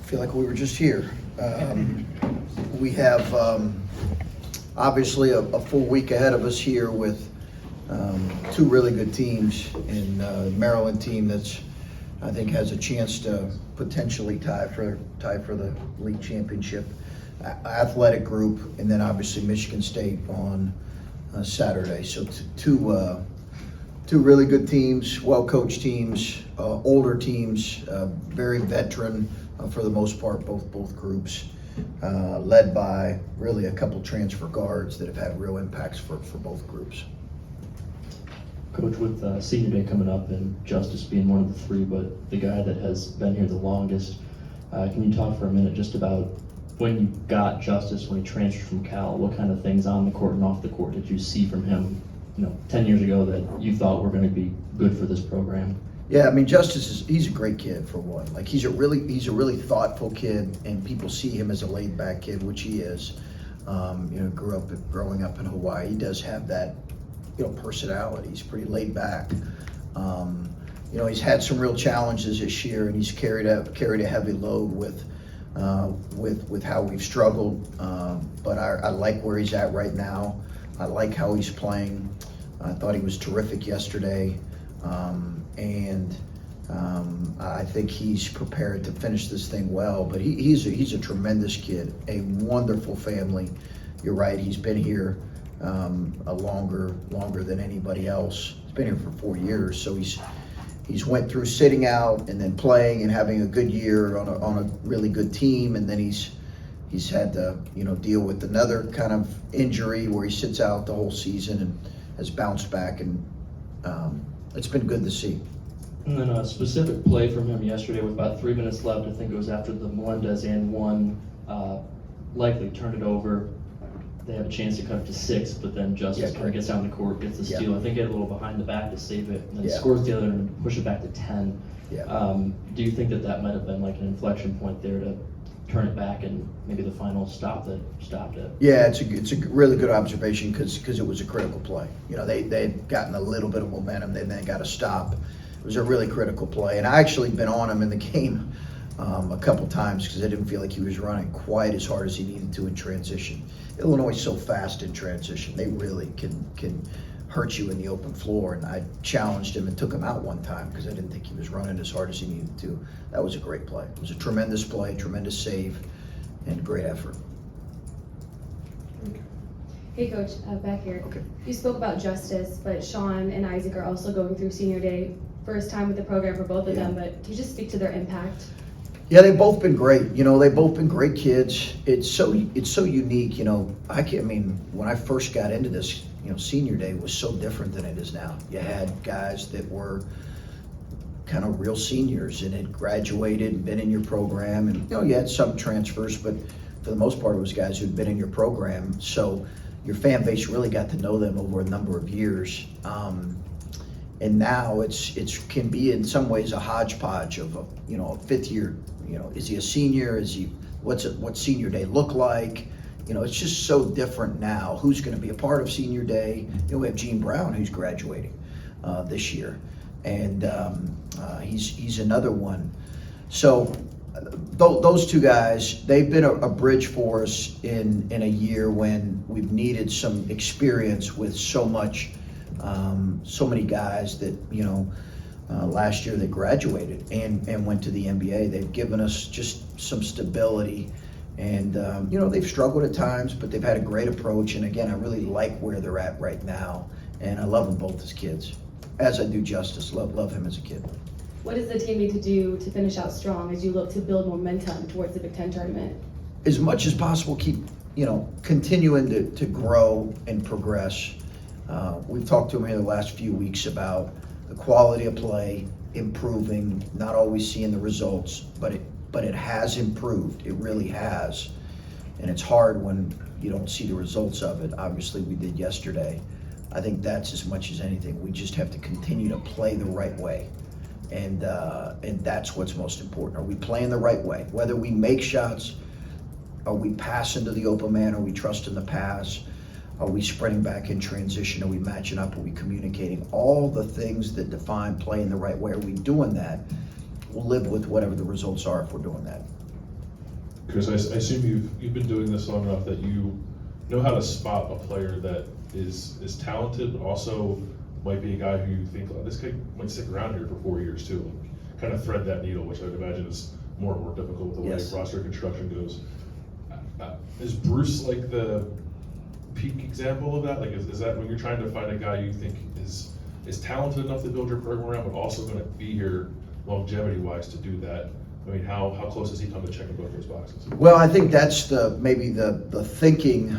feel like we were just here. We have obviously a full week ahead of us here with two really good teams, and Maryland team that's I think has a chance to potentially tie for the league championship. Athletic group, and then obviously Michigan State on Saturday. So two really good teams, well-coached teams, older teams, very veteran for the most part, both groups, led by really a couple transfer guards that have had real impacts for both groups. Coach, with senior day coming up and Justice being one of the three, but the guy that has been here the longest, can you talk for a minute just about when you got Justice, when he transferred from Cal, what kind of things on the court and off the court did you see from him, 10 years ago that you thought were going to be good for this program? Yeah, I mean, Justice he's a great kid for one. Like he's a really thoughtful kid, and people see him as a laid back kid, which he is. Growing up in Hawaii, he does have that, personality. He's pretty laid back. He's had some real challenges this year, and he's carried a heavy load with how we've struggled. But I like where he's at right now. I like how he's playing. I thought he was terrific yesterday. I think he's prepared to finish this thing well, but he's a tremendous kid, a wonderful family. You're right, he's been here longer than anybody else. He's been here for 4 years, so he's went through sitting out and then playing and having a good year on a really good team, and then he's had to deal with another kind of injury where he sits out the whole season and has bounced back, and it's been good to see. And then a specific play from him yesterday with about 3 minutes left. I think it was after the Melendez and one, likely turned it over. They have a chance to cut it to 6, but then Justice kind of gets down the court, gets the steal. I think get a little behind the back to save it, and then scores the other and push it back to 10. Do you think that might have been like an inflection point there to turn it back and maybe the final stop that stopped it? Yeah, it's a really good observation because it was a critical play. They had gotten a little bit of momentum, and then got a stop. It was a really critical play, and I actually been on him in the game a couple times because I didn't feel like he was running quite as hard as he needed to in transition. Illinois is so fast in transition; they really can hurt you in the open floor. And I challenged him and took him out one time because I didn't think he was running as hard as he needed to. That was a great play. It was a tremendous play, tremendous save, and great effort. Hey Coach, back here. Okay. You spoke about Justice, but Sean and Isaac are also going through senior day. First time with the program for both of them, but can you just speak to their impact? Yeah, they've both been great. They've both been great kids. It's so unique. When I first got into this, senior day was so different than it is now. You had guys that were kind of real seniors and had graduated and been in your program, and you had some transfers, but for the most part, it was guys who'd been in your program. So your fan base really got to know them over a number of years. And now it can be in some ways a hodgepodge of a fifth year. Is he a senior? What's senior day look like? It's just so different now. Who's going to be a part of senior day? We have Gene Brown who's graduating this year, and he's another one. So those two guys, they've been a bridge for us in a year when we've needed some experience with so many guys that last year that graduated and went to the NBA. They've given us just some stability, and they've struggled at times, but they've had a great approach. And again, I really like where they're at right now, and I love them both as kids, as I do Justice. Love him as a kid. What does the team need to do to finish out strong as you look to build momentum towards the Big Ten tournament? As much as possible, keep continuing to grow and progress. We've talked to him here the last few weeks about the quality of play improving, not always seeing the results, but it has improved. It really has. And it's hard when you don't see the results of it. Obviously, we did yesterday. I think that's as much as anything. We just have to continue to play the right way. And that's what's most important. Are we playing the right way? Whether we make shots, are we passing to the open man, are we trusting the pass? Are we spreading back in transition? Are we matching up? Are we communicating? All the things that define playing the right way. Are we doing that? We'll live with whatever the results are if we're doing that. Chris, I assume you've been doing this long enough that you know how to spot a player that is talented, but also might be a guy who you think, oh, this guy might stick around here for 4 years too. Kind of thread that needle, which I would imagine is more and more difficult with the way Yes. roster construction goes. Is Bruce like the peak example of that? Like, is that when you're trying to find a guy you think is talented enough to build your program around, but also going to be here longevity-wise to do that? I mean, how close has he come to checking both those boxes? Well, I think that's maybe the thinking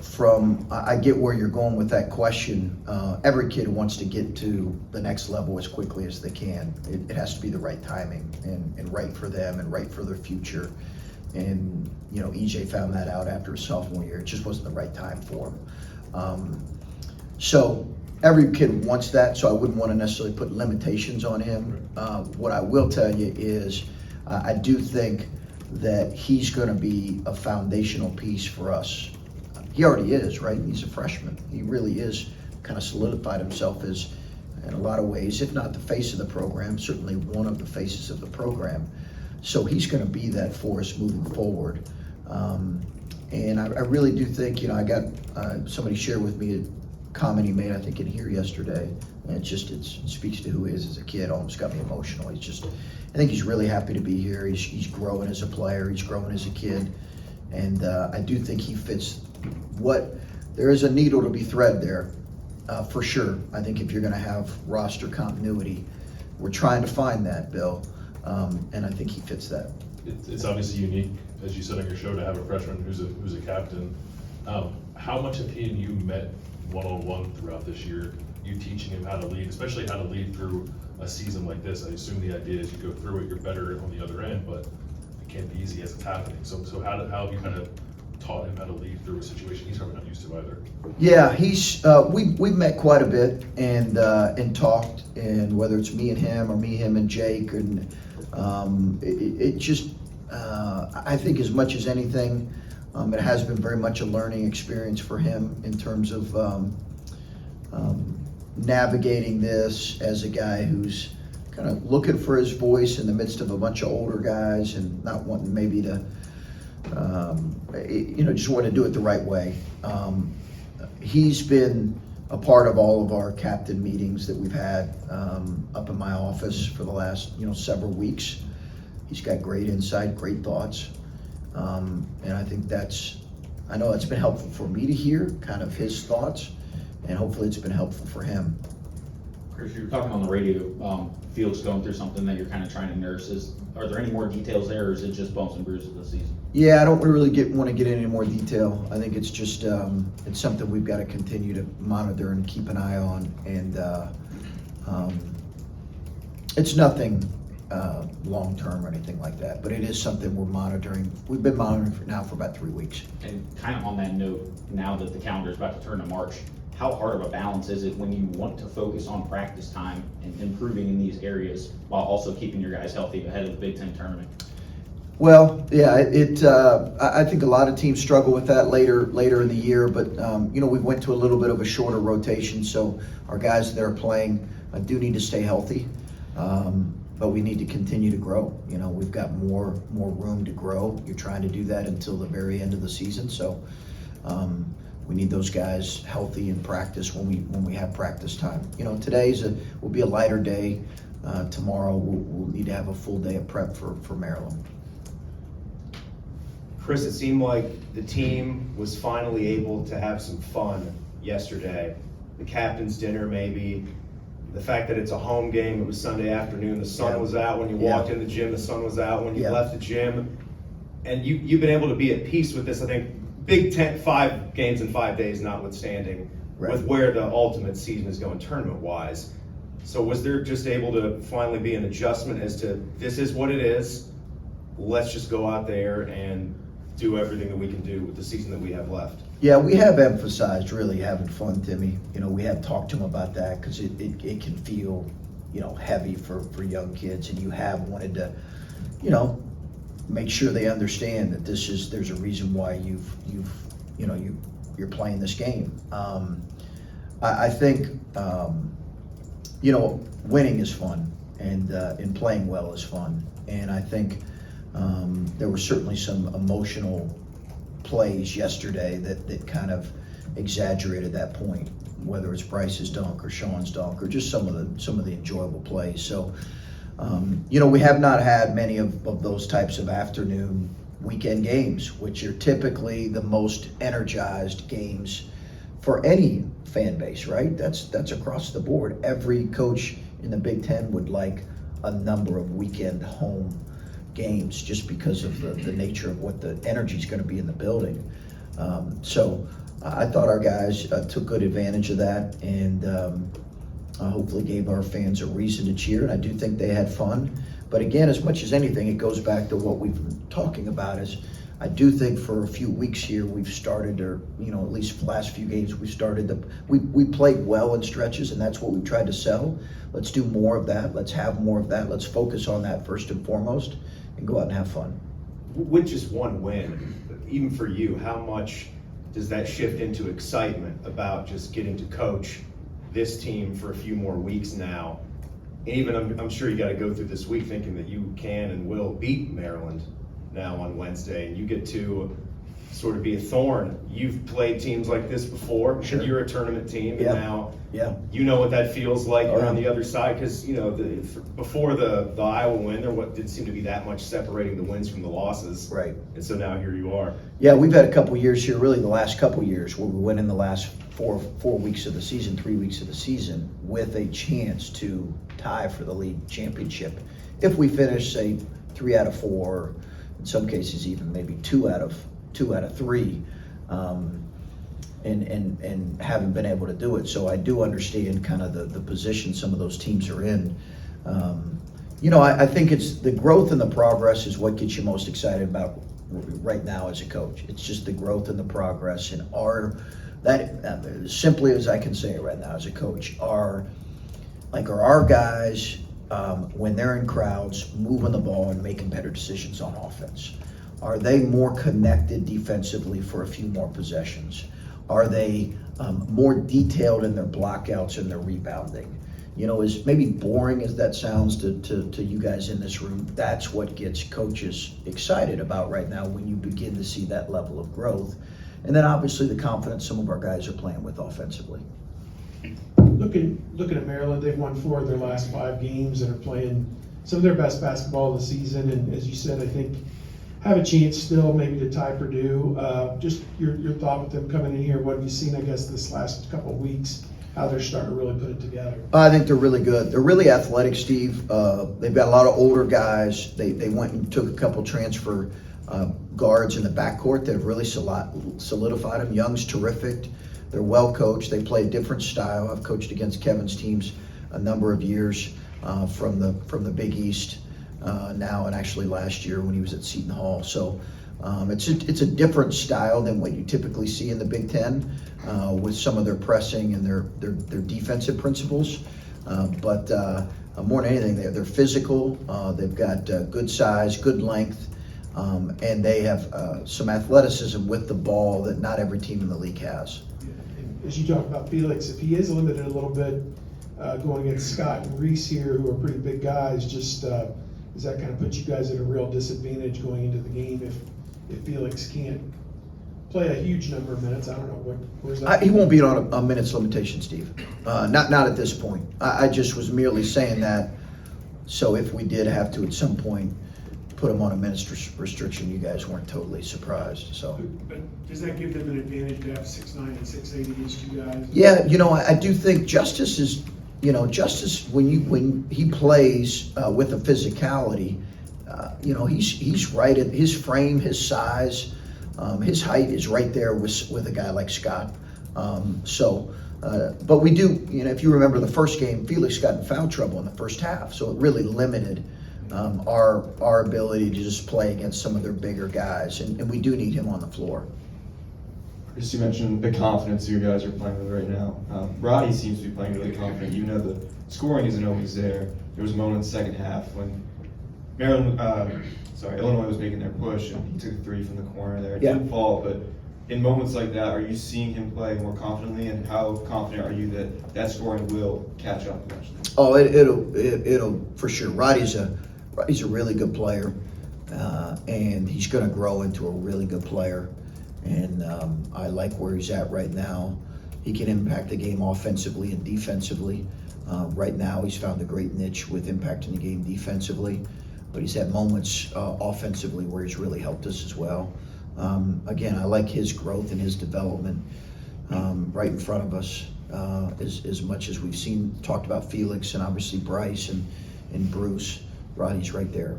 from, I get where you're going with that question. Every kid wants to get to the next level as quickly as they can. It has to be the right timing and right for them and right for their future. And, EJ found that out after his sophomore year. It just wasn't the right time for him. So every kid wants that, so I wouldn't want to necessarily put limitations on him. What I will tell you is I do think that he's going to be a foundational piece for us. He already is, right? He's a freshman. He really is kind of solidified himself as, in a lot of ways, if not the face of the program, certainly one of the faces of the program. So he's going to be that for us moving forward. And I really do think, I got somebody shared with me a comment he made, I think, in here yesterday. And it speaks to who he is as a kid. Almost got me emotional. I think he's really happy to be here. He's growing as a player. He's growing as a kid. And I do think he fits there is a needle to be thread there, for sure. I think if you're going to have roster continuity, we're trying to find that, Bill. And I think he fits that. It's obviously unique, as you said on your show, to have a freshman who's a captain. How much have he and you met one-on-one throughout this year? You teaching him how to lead, especially how to lead through a season like this. I assume the idea is you go through it, you're better on the other end, but it can't be easy as it's happening. So how have you kind of taught him how to lead through a situation he's probably not used to either? Yeah, we've met quite a bit and talked, and whether it's me and him or me, him and Jake, and it just I think as much as anything, it has been very much a learning experience for him in terms of navigating this as a guy who's kind of looking for his voice in the midst of a bunch of older guys and not wanting maybe to, just want to do it the right way. He's been a part of all of our captain meetings that we've had up in my office for the last, several weeks. He's got great insight, great thoughts. And I think I know it's been helpful for me to hear kind of his thoughts, and hopefully it's been helpful for him. Chris, you were talking on the radio, Field's going through something that you're kind of trying to nurse. Are there any more details there, or is it just bumps and bruises this season? Yeah, I don't really want to get into any more detail. I think it's just it's something we've got to continue to monitor and keep an eye on, and it's nothing long-term or anything like that, but it is something we're monitoring. We've been monitoring for about 3 weeks. And kind of on that note, now that the calendar is about to turn to March, how hard of a balance is it when you want to focus on practice time and improving in these areas while also keeping your guys healthy ahead of the Big Ten tournament? Well, yeah, I think a lot of teams struggle with that later in the year, but we went to a little bit of a shorter rotation, so our guys that are playing do need to stay healthy. But we need to continue to grow. We've got more room to grow. You're trying to do that until the very end of the season. So we need those guys healthy in practice when we have practice time. Today will be a lighter day. Tomorrow we'll need to have a full day of prep for Maryland. Chris, it seemed like the team was finally able to have some fun yesterday. The captain's dinner, maybe. The fact that it's a home game, it was Sunday afternoon, the sun was out when you walked in the gym, the sun was out when you left the gym. And you've been able to be at peace with this, I think, Big Ten, 5 games in 5 days notwithstanding, with where the ultimate season is going tournament-wise. So was there just able to finally be an adjustment as to, this is what it is, let's just go out there and do everything that we can do with the season that we have left? Yeah, we have emphasized really having fun, Timmy. We have talked to him about that because it can feel, heavy for young kids, and you have wanted to, make sure they understand that there's a reason why you're playing this game. I think, winning is fun, and playing well is fun, and I think There were certainly some emotional plays yesterday that kind of exaggerated that point, whether it's Bryce's dunk or Sean's dunk or just some of the enjoyable plays. So, we have not had many of those types of afternoon weekend games, which are typically the most energized games for any fan base, right? That's across the board. Every coach in the Big Ten would like a number of weekend home games just because of the nature of what the energy is going to be in the building. So I thought our guys took good advantage of that and hopefully gave our fans a reason to cheer. And I do think they had fun. But again, as much as anything, it goes back to what we've been talking about is I do think for a few weeks here we've started, or at least the last few games we started, we played well in stretches, and that's what we tried to sell. Let's do more of that. Let's have more of that. Let's focus on that first and foremost and go out and have fun. With just one win, even for you, how much does that shift into excitement about just getting to coach this team for a few more weeks now? And even I'm sure you got to go through this week thinking that you can and will beat Maryland now on Wednesday, and you get to sort of be a thorn. You've played teams like this before, Sure. and you're a tournament team, Yeah. and now Yeah. you know what that feels like. Oh, You're on yeah. the other side because before the Iowa win, there didn't seem to be that much separating the wins from the losses. Right. And so now here you are. Yeah, we've had a couple years here, really the last couple years, where we went in the last four weeks of the season, 3 weeks of the season, with a chance to tie for the league championship. If we finish, say, 3 out of 4, in some cases even maybe 2 out of 3, and haven't been able to do it. So I do understand kind of the position some of those teams are in. I think it's the growth and the progress is what gets you most excited about right now as a coach. It's just the growth and the progress, and simply as I can say it right now as a coach, are our guys when they're in crowds moving the ball and making better decisions on offense? Are they more connected defensively for a few more possessions? Are they more detailed in their blockouts and their rebounding? As maybe boring as that sounds to you guys in this room, that's what gets coaches excited about right now when you begin to see that level of growth. And then obviously the confidence some of our guys are playing with offensively. Looking at Maryland, they've won 4 of their last 5 games and are playing some of their best basketball of the season. And as you said, I think have a chance still maybe to tie Purdue. Just your thought with them coming in here. What have you seen, I guess, this last couple of weeks, how they're starting to really put it together? I think they're really good. They're really athletic, Steve. They've got a lot of older guys. They went and took a couple transfer guards in the backcourt that have really solidified them. Young's terrific. They're well coached. They play a different style. I've coached against Kevin's teams a number of years from the Big East now, and actually last year when he was at Seton Hall. So it's a different style than what you typically see in the Big Ten with some of their pressing and their defensive principles. But more than anything, they're physical. They've got good size, good length. And they have some athleticism with the ball that not every team in the league has. And as you talk about Felix, if he is limited a little bit going against Schott and Reese here, who are pretty big guys, just does that kind of put you guys at a real disadvantage going into the game if Felix can't play a huge number of minutes? I don't know, where's that? He won't be on a minutes limitation, Steve. Not at this point. I just was merely saying that, so if we did have to at some point put him on a minutes restriction, you guys weren't totally surprised. So But does that give them an advantage to have 6'9" and 6'8" against you guys? yeah, I do think Justice is, Justice when he plays with a physicality, he's right at his frame, his size, his height is right there with a guy like Schott. But we do, if you remember the first game, Felix got in foul trouble in the first half, so it really limited our ability to just play against some of their bigger guys, and we do need him on the floor. Chris, you mentioned the confidence you guys are playing with right now. Roddy seems to be playing really confident. The scoring isn't always there. There was a moment in the second half when Illinois was making their push and he took a 3 from the corner there. It didn't fall, but in moments like that, are you seeing him play more confidently, and how confident are you that scoring will catch up eventually? Oh, it'll for sure. Roddy's a really good player. and he's going to grow into a really good player. And I like where he's at right now. He can impact the game offensively and defensively. Right now, he's found a great niche with impacting the game defensively, but he's had moments offensively where he's really helped us as well. Again, I like his growth and his development right in front of us. As much as we've talked about Felix and obviously Bryce and Bruce, Roddy's right there.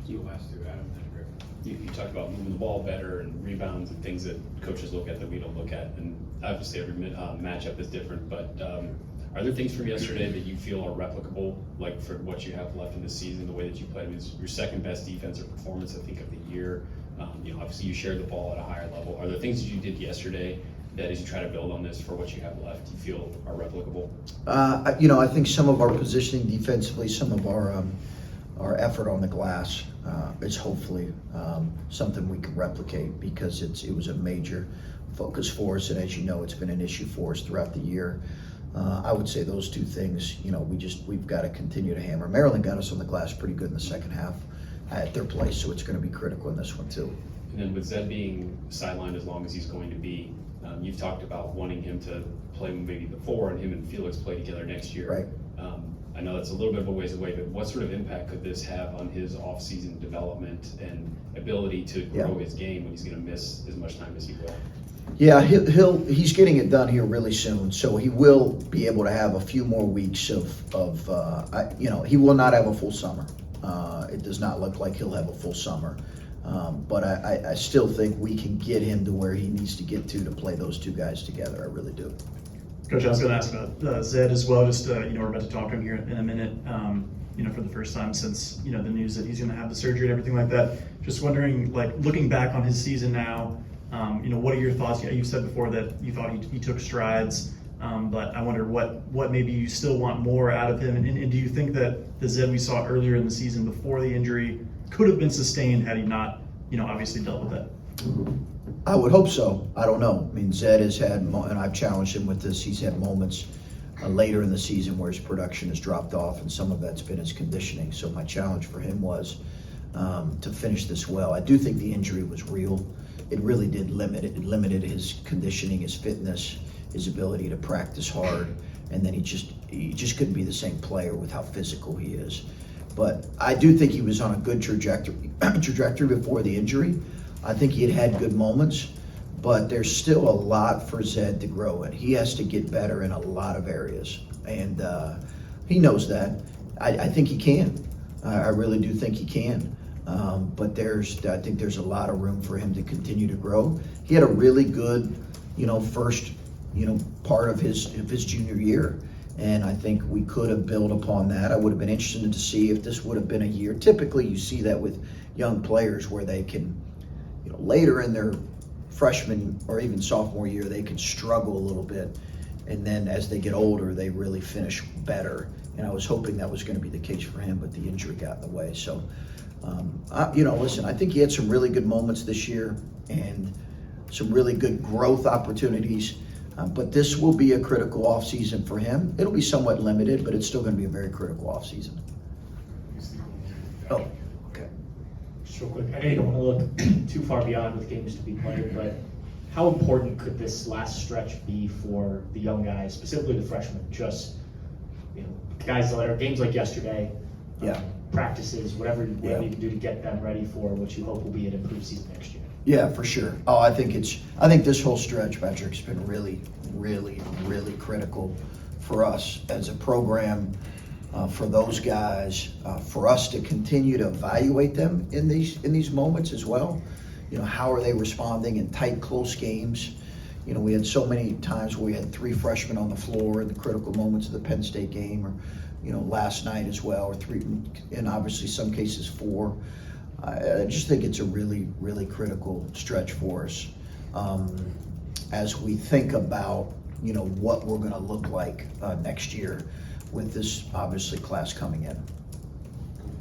You talked about moving the ball better and rebounds and things that coaches look at that we don't look at, and obviously every matchup is different, but are there things from yesterday that you feel are replicable, like for what you have left in this season, the way that you played? I mean, it's your second best defensive performance, I think, of the year. Obviously you shared the ball at a higher level. Are there things that you did yesterday that as you try to build on this for what you have left, you feel are replicable? I think some of our positioning defensively, some of our effort on the glass is hopefully something we can replicate, because it was a major focus for us, and as you know, it's been an issue for us throughout the year. I would say those two things, we've got to continue to hammer. Maryland got us on the glass pretty good in the second half at their place, so it's going to be critical in this one too. And then with Zed being sidelined as long as he's going to be, you've talked about wanting him to play maybe the 4 and him and Felix play together next year. Right. I know that's a little bit of a ways away, but what sort of impact could this have on his off-season development and ability to grow his game when he's going to miss as much time as he will? Yeah, he's getting it done here really soon, so he will be able to have a few more weeks of he will not have a full summer. It does not look like he'll have a full summer, but I still think we can get him to where he needs to get to play those two guys together. I really do. Coach, I was going to ask about Zed as well. Just we're about to talk to him here in a minute. For the first time since the news that he's going to have the surgery and everything like that. Just wondering, like, looking back on his season now, what are your thoughts? You said before that you thought he took strides, but I wonder what maybe you still want more out of him, and do you think that the Zed we saw earlier in the season before the injury could have been sustained had he not, obviously dealt with that? I would hope so. I don't know. I mean, Zed has had, and I've challenged him with this, he's had moments later in the season where his production has dropped off, and some of that's been his conditioning. So my challenge for him was to finish this well. I do think the injury was real. It really did limit it. It limited his conditioning, his fitness, his ability to practice hard, and then he just couldn't be the same player with how physical he is. But I do think he was on a good trajectory before the injury. I think he had good moments, but there's still a lot for Zed to grow in. He has to get better in a lot of areas, and he knows that. I think he can. I really do think he can. But I think there's a lot of room for him to continue to grow. He had a really good, first, part of his junior year, and I think we could have built upon that. I would have been interested to see if this would have been a year. Typically, you see that with young players where they can, later in their freshman or even sophomore year, they can struggle a little bit, and then as they get older, they really finish better. And I was hoping that was going to be the case for him, but the injury got in the way. So. Listen, I think he had some really good moments this year and some really good growth opportunities, but this will be a critical offseason for him. It'll be somewhat limited, but it's still going to be a very critical offseason. Oh, okay. Just real quick, I know you don't want to look too far beyond with games to be played, but how important could this last stretch be for the young guys, specifically the freshmen? Just, guys that are games like yesterday, practices, whatever you can do to get them ready for what you hope will be an improved season next year. Yeah, for sure. Oh, I think this whole stretch, Patrick, has been really, really, really critical for us as a program, for those guys, for us to continue to evaluate them in these moments as well. How are they responding in tight, close games? We had so many times where we had 3 freshmen on the floor in the critical moments of the Penn State game, or last night as well, or 3, and obviously some cases 4. I just think it's a really, really critical stretch for us as we think about, what we're going to look like next year with this, obviously, class coming in.